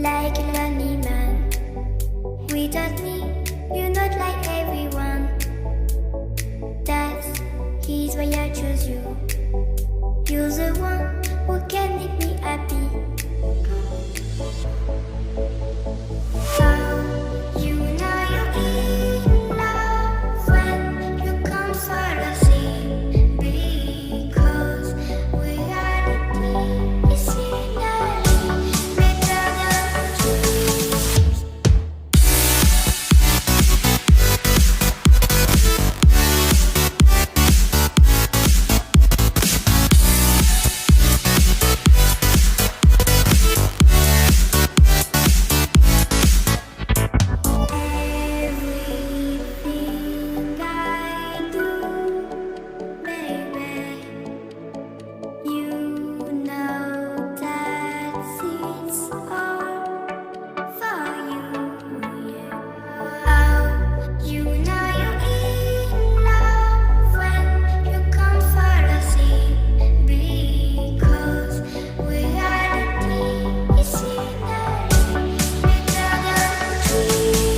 like a lonely man. Without me, you're not like everyone. That's his why I chose you. You're the one who can make me happy. How you know you're in love when you come for the sea? Because reality is finally better than dreams. Everything I do, baby, you know that it's all for you. Yeah. Oh, you know you're in love when you come for the sea. Because reality is finally better than dreams.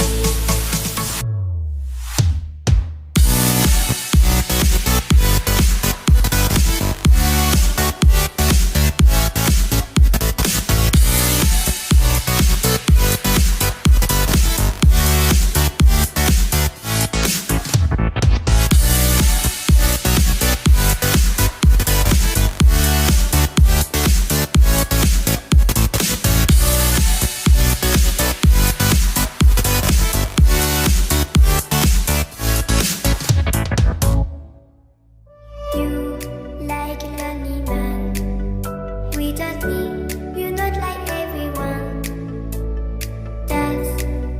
You like a lonely man. Without me, you're not like everyone. That's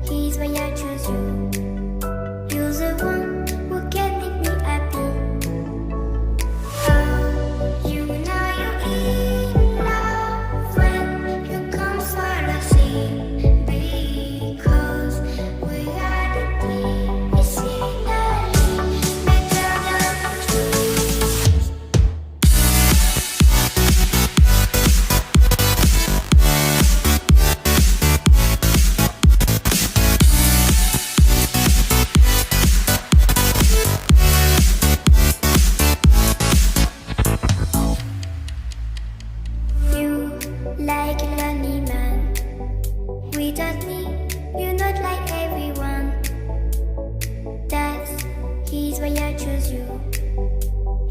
his why I chose you. You're the one who can make me happy. Oh, you know you're in love when you come for the sea. Because reality is finally better than dreams. You like a lonely man. Without me, you're not like everyone. That's his why I chose you.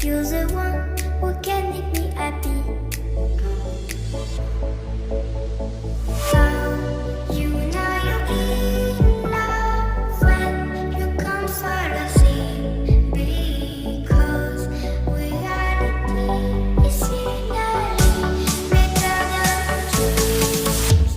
You're the one who can make me happy. How you know you're in love when you come for the sea. Because reality is finally better than dreams.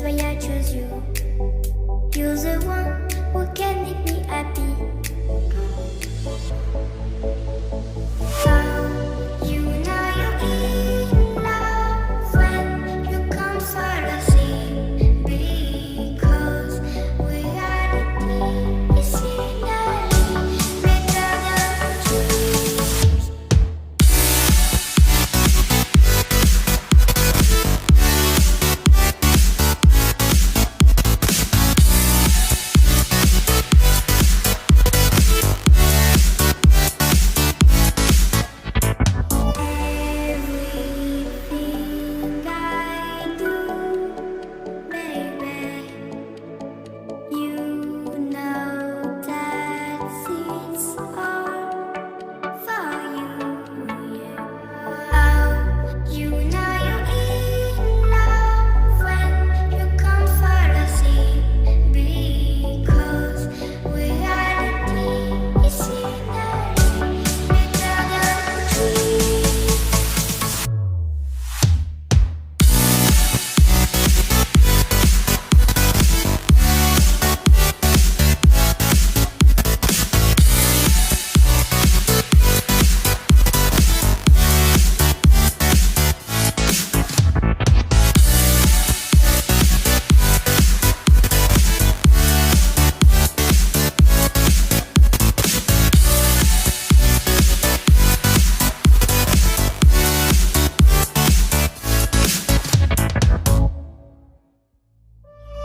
why I choose you. You're the one who can make me happy. How you know you're in love when you come for the same. Because reality is finally better than dreams. Everything I do, baby, you know that it's all for you. Yeah. How you know you're in love when you come for the same. Because reality is finally better than dreams.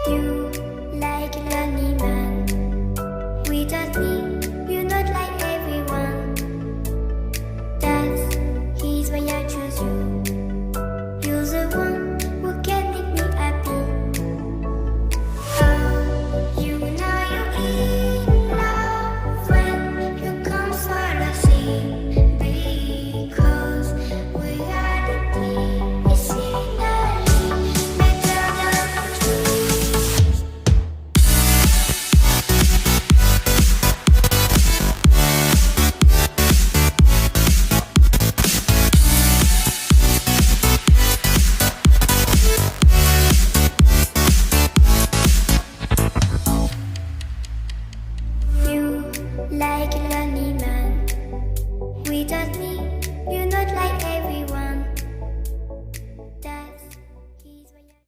You like a lonely man. Without me, you're not like everyone. That's why I choose you.